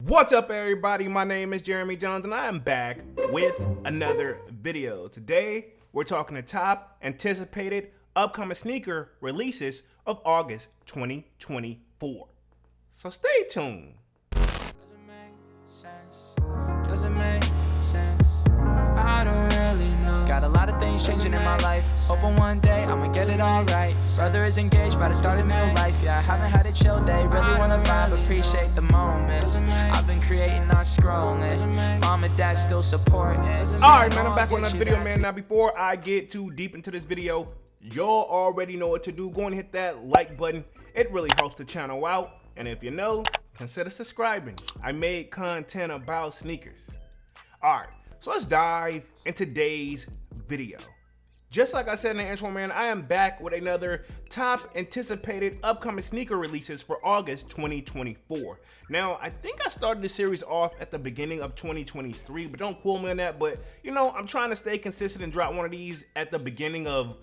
What's up, everybody? My name is Jeremy Jones and I am back with another video. Today we're talking the top anticipated upcoming sneaker releases of August 2024. So stay tuned. Doesn't make sense. Doesn't make sense. I don't really know. Got a lot of things changing in my life. Hoping one day I'ma get it all right. Brother is engaged, about to start a new life. Yeah, I haven't had a chill day. Really wanna vibe, appreciate the moments. I've been creating, not scrolling. Mom and dad still supporting. Alright, man, I'm back with another video, man. Now, before I get too deep into this video, y'all already know what to do. Go and hit that like button. It really helps the channel out. And if you know, consider subscribing. I made content about sneakers. Alright, so let's dive into today's video. Just like I said in the intro, man, I am back with another top anticipated upcoming sneaker releases for August 2024. Now, I think I started this series off at the beginning of 2023, but don't quote me on that. But, you know, I'm trying to stay consistent and drop one of these at the beginning of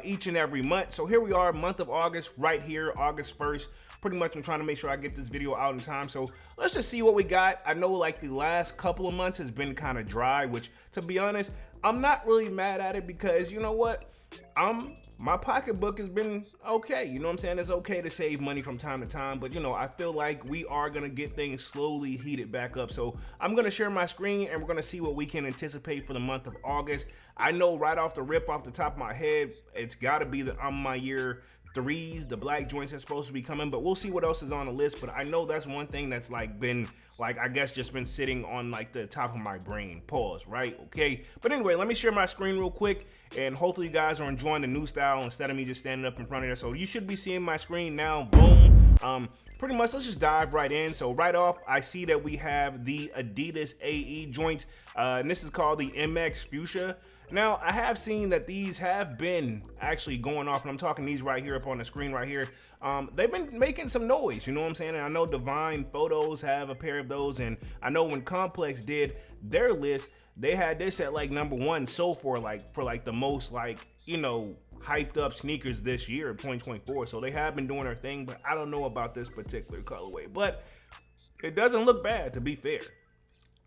each and every month. So here we are, month of August, right here, August 1st. Pretty much I'm trying to make sure I get this video out in time. So let's just see what we got. I know like the last couple of months has been kind of dry, which to be honest, I'm not really mad at it because you know what? My pocketbook has been okay. You know what I'm saying? It's okay to save money from time to time, but you know, I feel like we are gonna get things slowly heated back up. So I'm gonna share my screen and we're gonna see what we can anticipate for the month of August. I know right off the rip, off the top of my head, it's gotta be the my year 3s, the black joints are supposed to be coming, but we'll see what else is on the list. But I know that's one thing that's like been like, I guess just been sitting on like the top of my brain. Pause, right? Okay. But anyway, let me share my screen real quick and hopefully you guys are enjoying the new style instead of me just standing up in front of you. So you should be seeing my screen now. Boom. Pretty much let's just dive right in. So right off, I see that we have the Adidas AE joints, and this is called the MX Fuchsia. Now, I have seen that these have been actually going off, and I'm talking these right here up on the screen right here. They've been making some noise, you know what I'm saying? And I know Divine Photos have a pair of those, and I know when Complex did their list, they had this at like #1 so for like the most like, you know, hyped up sneakers this year of 2024. So they have been doing their thing, but I don't know about this particular colorway, but it doesn't look bad to be fair.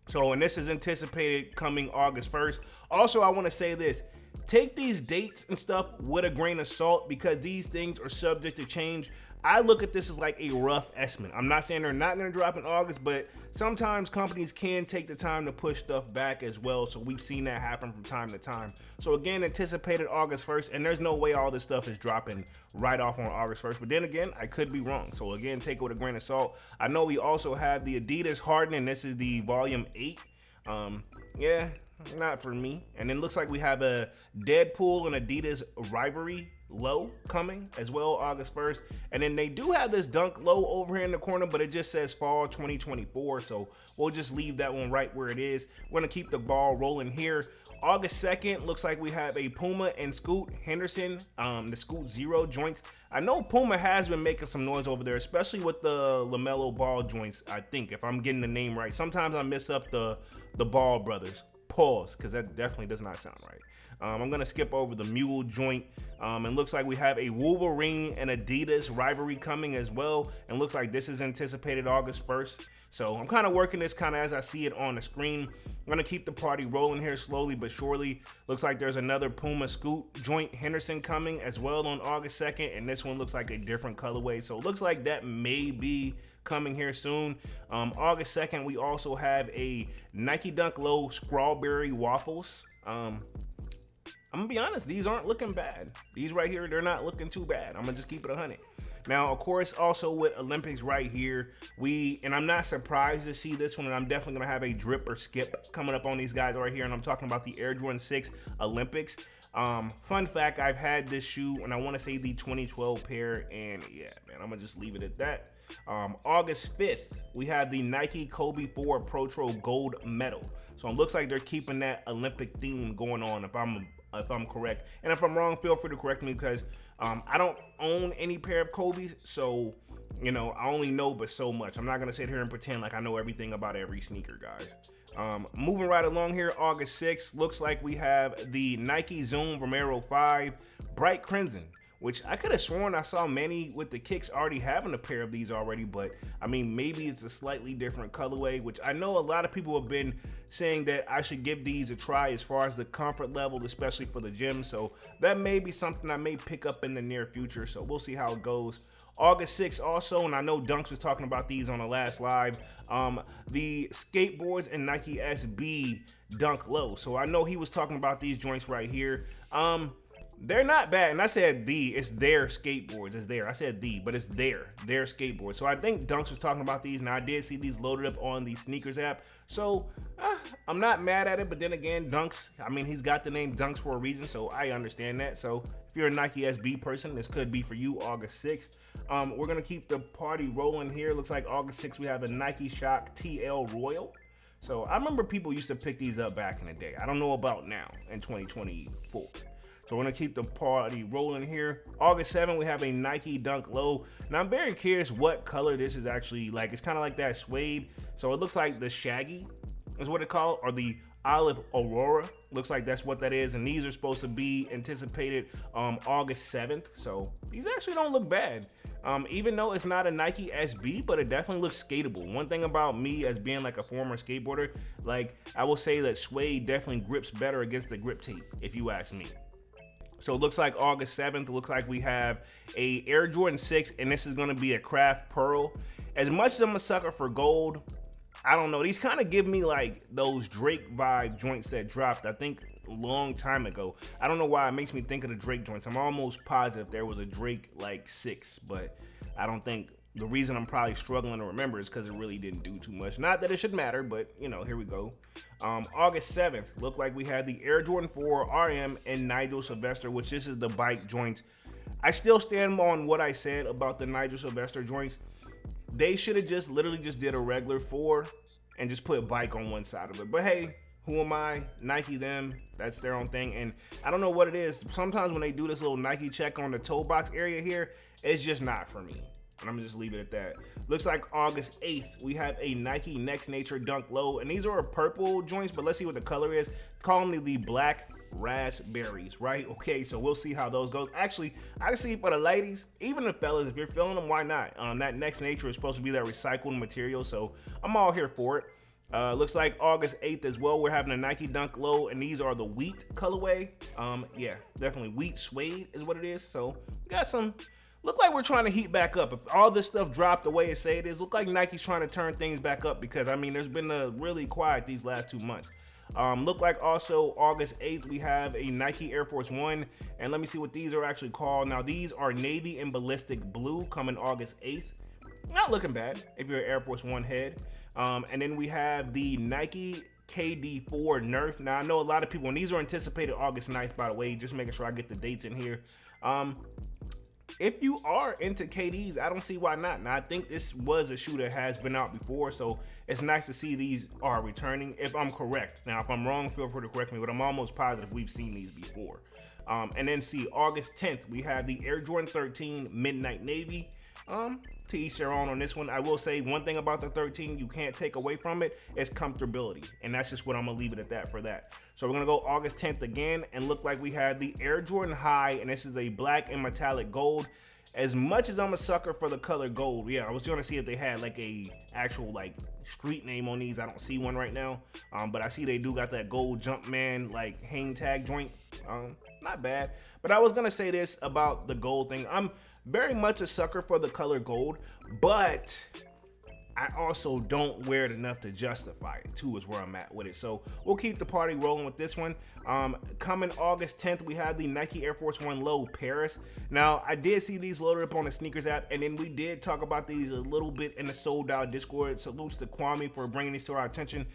So, and this is anticipated coming August 1st. Also, I want to say this. Take these dates and stuff with a grain of salt because these things are subject to change. I look at this as like a rough estimate. I'm not saying they're not going to drop in August, but sometimes companies can take the time to push stuff back as well. So we've seen that happen from time to time. So again, anticipated August 1st, and there's no way all this stuff is dropping right off on August 1st. But then again, I could be wrong. So again, take it with a grain of salt. I know we also have the Adidas Harden, and this is the volume 8. Yeah, not for me. And then looks like we have a Deadpool and Adidas Rivalry low coming as well August 1st. And then they do have this Dunk low over here in the corner, but it just says fall 2024. So we'll just leave that one right where it is. We're gonna keep the ball rolling here. August 2nd, looks like we have a Puma and Scoot Henderson, the Scoot Zero joints. I know Puma has been making some noise over there, especially with the LaMelo Ball joints, I think, if I'm getting the name right. Sometimes I mess up the Ball brothers. Pause, because that definitely does not sound right. I'm gonna skip over the Mule joint. And looks like we have a Wolverine and Adidas rivalry coming as well. And looks like this is anticipated August 1st. So I'm kind of working this kind of as I see it on the screen. I'm gonna keep the party rolling here slowly but surely. Looks like there's another Puma Scoot joint Henderson coming as well on August 2nd. And this one looks like a different colorway. So it looks like that may be coming here soon. August 2nd, we also have a Nike Dunk Low Strawberry Waffles. I'm gonna be honest, these aren't looking bad. These right here, they're not looking too bad. I'm gonna just keep it 100. Now, of course, also with Olympics right here, and I'm not surprised to see this one, and I'm definitely gonna have a drip or skip coming up on these guys right here, and I'm talking about the Air Jordan 6 Olympics. Fun fact, I've had this shoe, and I wanna say the 2012 pair, and yeah, man, I'm gonna just leave it at that. August 5th, we have the Nike Kobe 4 Protro Gold Medal. So it looks like they're keeping that Olympic theme going on, if I'm correct. And if I'm wrong, feel free to correct me because I don't own any pair of Kobe's, so you know, I only know but so much. I'm not gonna sit here and pretend like I know everything about every sneaker, guys. Moving right along here, August 6th, looks like we have the Nike Zoom Vomero 5 Bright Crimson, which I could have sworn I saw Manny with the kicks already having a pair of these already, but I mean, maybe it's a slightly different colorway, which I know a lot of people have been saying that I should give these a try as far as the comfort level, especially for the gym. So that may be something I may pick up in the near future. So we'll see how it goes. August 6th also, and I know Dunks was talking about these on the last live, the skateboards and Nike SB Dunk Low. So I know he was talking about these joints right here. They're not bad, and I said it's their skateboards. It's there. I said but it's their skateboard. So I think Dunks was talking about these, and I did see these loaded up on the sneakers app. So I'm not mad at it, but then again, Dunks, I mean, he's got the name Dunks for a reason, so I understand that. So if you're a Nike SB person, this could be for you August 6th. We're gonna keep the party rolling here. Looks like August 6th we have a Nike Shock TL Royal. So I remember people used to pick these up back in the day. I don't know about now in 2024. So we're gonna keep the party rolling here. August 7th, we have a Nike Dunk Low. Now I'm very curious what color this is actually like. It's kind of like that suede. So it looks like the Shaggy is what it called, or the Olive Aurora. Looks like that's what that is. And these are supposed to be anticipated August 7th. So these actually don't look bad. Even though it's not a Nike SB, but it definitely looks skatable. One thing about me as being like a former skateboarder, like I will say that suede definitely grips better against the grip tape, if you ask me. So it looks like August 7th, it looks like we have a Air Jordan 6, and this is gonna be a craft pearl. As much as I'm a sucker for gold, I don't know, these kind of give me like those Drake vibe joints that dropped, I think, a long time ago. I don't know why it makes me think of the Drake joints. I'm almost positive there was a Drake like 6, but I don't think, the reason I'm probably struggling to remember is because it really didn't do too much. Not that it should matter, but you know, here we go. August 7th, looked like we had the Air Jordan 4 RM and Nigel Sylvester, which this is the bike joints. I still stand on what I said about the Nigel Sylvester joints. They should have just literally just did a regular 4 and just put bike on one side of it. But hey, who am I? Nike them, that's their own thing. And I don't know what it is. Sometimes when they do this little Nike check on the toe box area here, it's just not for me. And I'm gonna just leave it at that. Looks like August 8th, we have a Nike Next Nature Dunk Low, and these are purple joints, but let's see what the color is. Call them the black raspberries, right? Okay, so we'll see how those go. Actually, I can see for the ladies, even the fellas, if you're feeling them, why not? That Next Nature is supposed to be that recycled material, so I'm all here for it. Looks like August 8th as well, we're having a Nike Dunk Low, and these are the wheat colorway. Yeah, definitely wheat suede is what it is. So we got some. Look like we're trying to heat back up. If all this stuff dropped the way it say it is, look like Nike's trying to turn things back up, because I mean, there's been really quiet these last 2 months. Look like also August 8th, we have a Nike Air Force One, and let me see what these are actually called. Now these are navy and ballistic blue, coming August 8th. Not looking bad if you're an Air Force One head. And then we have the Nike KD4 Nerf. Now I know a lot of people, and these are anticipated August 9th, by the way, just making sure I get the dates in here. If you are into KDs, I don't see why not. Now, I think this was a shoe that has been out before, so it's nice to see these are returning, if I'm correct. Now, if I'm wrong, feel free to correct me, but I'm almost positive we've seen these before. And then see, August 10th, we have the Air Jordan 13 Midnight Navy. To each their own on this one. I will say one thing about the 13 you can't take away from it is comfortability, and that's just what I'm gonna leave it at that for that. So we're gonna go August 10th again, and look like we have the Air Jordan High, and this is a black and metallic gold. As much as I'm a sucker for the color gold, yeah, I was gonna see if they had like a actual like street name on these. I don't see one right now, but I see they do got that gold Jumpman like hang tag joint. Not bad. But I was gonna say this about the gold thing. I'm very much a sucker for the color gold, but I also don't wear it enough to justify it too, is where I'm at with it. So we'll keep the party rolling with this one. Coming August 10th, we have the Nike Air Force One Low Paris. Now, I did see these loaded up on the sneakers app, and then we did talk about these a little bit in the Sold Out Discord. Salutes to Kwame for bringing these to our attention.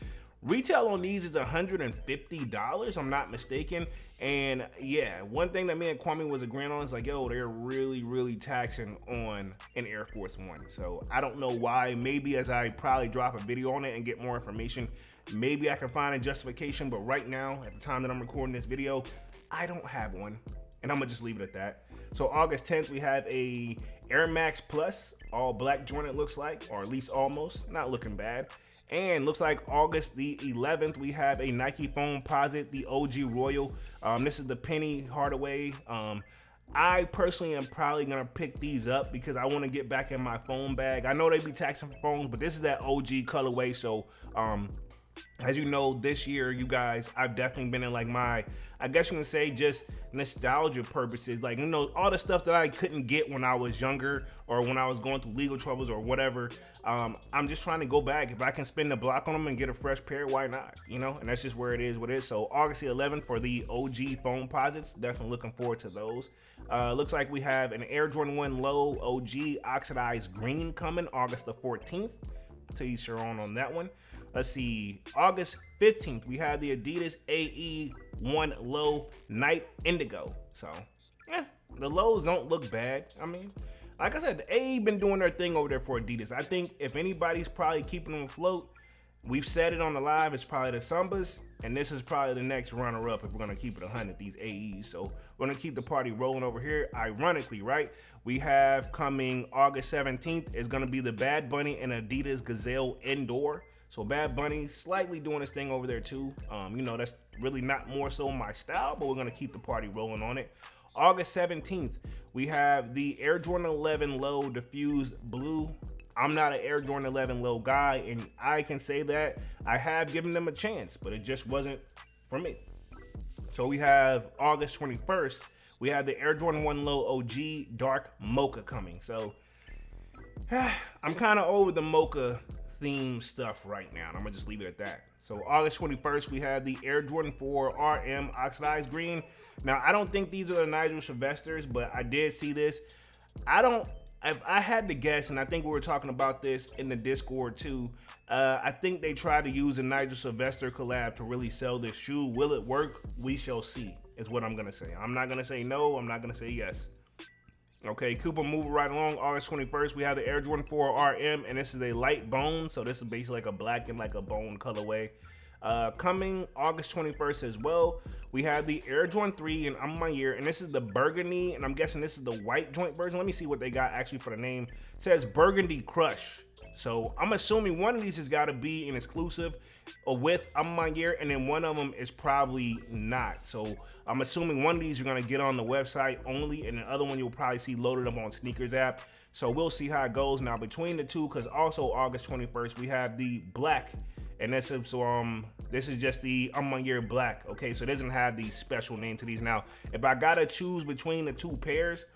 Retail on these is $150, I'm not mistaken. And yeah, one thing that me and Kwame was agreeing on is like, yo, they're really taxing on an Air Force One. So I don't know why. Maybe as I probably drop a video on it and get more information, maybe I can find a justification. But right now, at the time that I'm recording this video, I don't have one. And I'm gonna just leave it at that. So August 10th, we have a Air Max Plus, all black joint it looks like, or at least almost, not looking bad. And looks like August the 11th, we have a Nike Foam Posit, the OG Royal. This is the Penny Hardaway. I personally am probably gonna pick these up because I want to get back in my phone bag. I know they be taxing for phones, but this is that OG colorway. So as you know, this year, you guys, I've definitely been in like my, I guess you can say, just nostalgia purposes. Like, you know, all the stuff that I couldn't get when I was younger or when I was going through legal troubles or whatever. I'm just trying to go back. If I can spend the block on them and get a fresh pair, why not? You know, and that's just where it is what it is. So August the 11th for the OG phone posits. Definitely looking forward to those. Looks like we have an Air Jordan 1 Low OG oxidized green coming August the 14th. Tell you sure on that one. Let's see, August 15th, we have the Adidas AE1 Low Night Indigo. So, yeah, the lows don't look bad. I mean, like I said, the AE been doing their thing over there for Adidas. I think if anybody's probably keeping them afloat, we've said it on the live, it's probably the Sambas, and this is probably the next runner-up if we're gonna keep it 100, these AEs. So we're gonna keep the party rolling over here. Ironically, right, we have coming August 17th is gonna be the Bad Bunny and Adidas Gazelle Indoor. So Bad Bunny slightly doing his thing over there too. You know, that's really not more so my style, but we're gonna keep the party rolling on it. August 17th, we have the Air Jordan 11 Low Diffused Blue. I'm not an Air Jordan 11 Low guy, and I can say that I have given them a chance, but it just wasn't for me. So we have August 21st, we have the Air Jordan 1 Low OG Dark Mocha coming. So I'm kind of over the mocha theme stuff right now, and I'm gonna just leave it at that. So August 21st, we have the Air Jordan 4 RM Oxidized Green. Now, I don't think these are the Nigel Sylvesters, but I did see this. If I had to guess, and I think we were talking about this in the Discord too, I think they tried to use a Nigel Sylvester collab to really sell this shoe. Will it work? We shall see, is what I'm gonna say. I'm not gonna say no, I'm not gonna say yes. Okay, Cooper, moving right along. August 21st, we have the Air Jordan 4 RM, and this is a light bone, so this is basically like a black and like a bone colorway. Coming August 21st as well, we have the Air Jordan 3 and I'm my year, and this is the burgundy, and I'm guessing this is the white joint version. Let me see what they got actually for the name. It says Burgundy Crush. So I'm assuming one of these has got to be an exclusive with I'm my year, and then one of them is probably not. So I'm assuming one of these you're gonna get on the website only, and the other one you'll probably see loaded up on Sneakers app. So we'll see how it goes. Now between the two, because also August 21st we have the black, and this is just the I'm my year black. Okay, so it doesn't have the special name to these. Now if I gotta choose between the two pairs,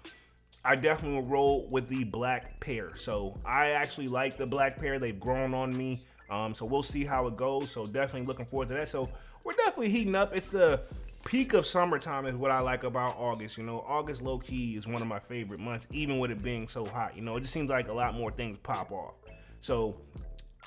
I definitely will roll with the black pair. So I actually like the black pair. They've grown on me. So we'll see how it goes. So definitely looking forward to that. So we're definitely heating up. It's the peak of summertime is what I like about August. You know, August low key is one of my favorite months, even with it being so hot. You know, it just seems like a lot more things pop off. So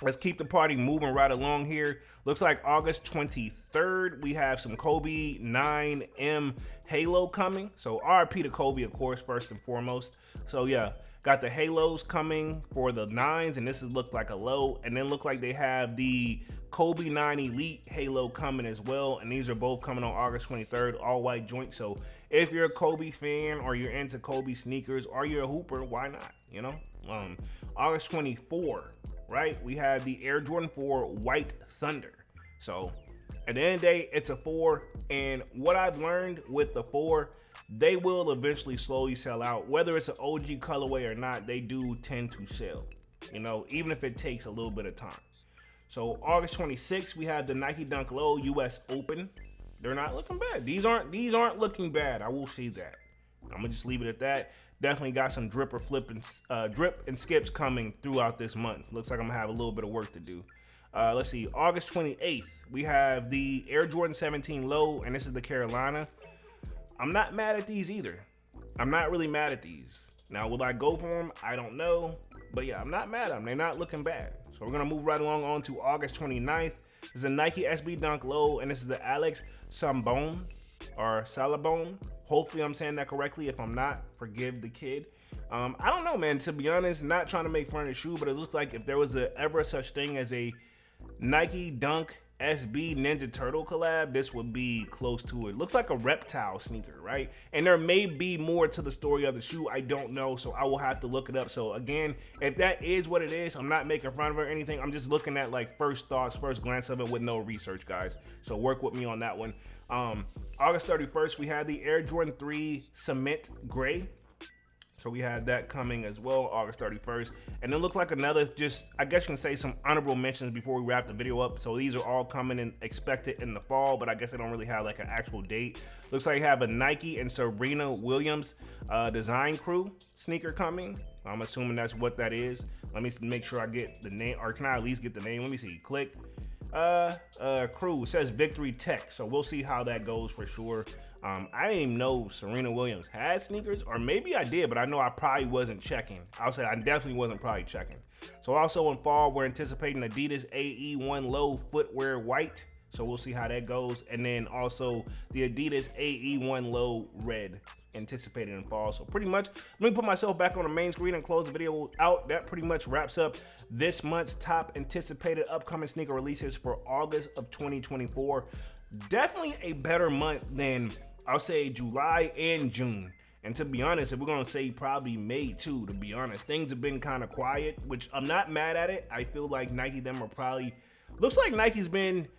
let's keep the party moving right along here. Looks like August 23rd, we have some Kobe 9M Halo coming. So RIP to Kobe, of course, first and foremost. So yeah, got the Halos coming for the 9s, and this is looked like a low. And then look like they have the Kobe 9 Elite Halo coming as well. And these are both coming on August 23rd, all white joint. So if you're a Kobe fan or you're into Kobe sneakers or you're a hooper, why not? You know, August 24th. Right, we have the Air Jordan 4 White Thunder. So at the end of the day, it's a 4, and what I've learned with the 4, they will eventually slowly sell out. Whether it's an OG colorway or not, they do tend to sell, you know, even if it takes a little bit of time. So August 26th, we have the Nike Dunk Low US Open. They're not looking bad. These aren't looking bad. I will say that. I'm gonna just leave it at that. Definitely got some drip and skips coming throughout this month. Looks like I'm gonna have a little bit of work to do. Let's see, August 28th, we have the Air Jordan 17 Low, and this is the Carolina. I'm not mad at these either. I'm not really mad at these. Now, will I go for them? I don't know. But yeah, I'm not mad at them. They're not looking bad. So we're gonna move right along on to August 29th. This is a Nike SB Dunk Low, and this is the Alex Sambone, or Salabone. Hopefully I'm saying that correctly. If I'm not, forgive the kid. I don't know, man, to be honest, not trying to make fun of the shoe, but it looks like if there was ever such thing as a Nike Dunk SB Ninja Turtle collab, this would be close to it. Looks like a reptile sneaker, right? And there may be more to the story of the shoe. I don't know, so I will have to look it up. So again, if that is what it is, I'm not making fun of it or anything. I'm just looking at like first thoughts, first glance of it with no research, guys. So work with me on that one. August 31st, we had the Air Jordan 3 Cement Gray. So we had that coming as well, August 31st. And it looked like another, just, I guess you can say some honorable mentions before we wrap the video up. So these are all coming and expected in the fall, but I guess they don't really have like an actual date. Looks like you have a Nike and Serena Williams design crew sneaker coming. I'm assuming that's what that is. Let me make sure I get the name, or can I at least get the name? Let me see, click. Crew says Victory Tech, so we'll see how that goes for sure. I didn't even know Serena Williams had sneakers, or maybe I did, but I know I probably wasn't checking. I'll say I definitely wasn't probably checking. So also in fall, we're anticipating Adidas AE1 Low Footwear White, so we'll see how that goes. And then also the Adidas AE1 Low Red, anticipated in fall. So pretty much, let me put myself back on the main screen and close the video out. That pretty much wraps up this month's top anticipated upcoming sneaker releases for August of 2024. Definitely a better month than, I'll say, July and June. And to be honest, if we're gonna say probably May too, to be honest, things have been kind of quiet, which I'm not mad at it. I feel like Nike them are probably, looks like Nike's been,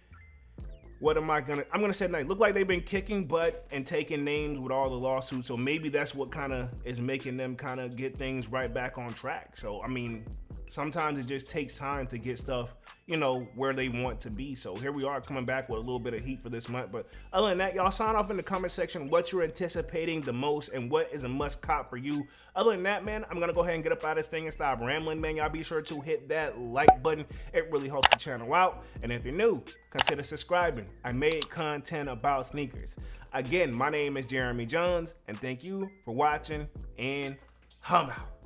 I'm gonna say Nike, look like they've been kicking butt and taking names with all the lawsuits. So maybe that's what kind of is making them kind of get things right back on track. So, I mean, sometimes it just takes time to get stuff, you know, where they want to be. So here we are coming back with a little bit of heat for this month. But other than that, y'all sign off in the comment section what you're anticipating the most and what is a must cop for you. Other than that, man, I'm gonna go ahead and get up out of this thing and stop rambling, man. Y'all be sure to hit that like button. It really helps the channel out. And if you're new, consider subscribing. I made content about sneakers. Again, my name is Jeremy Jones, and thank you for watching, and I'm out.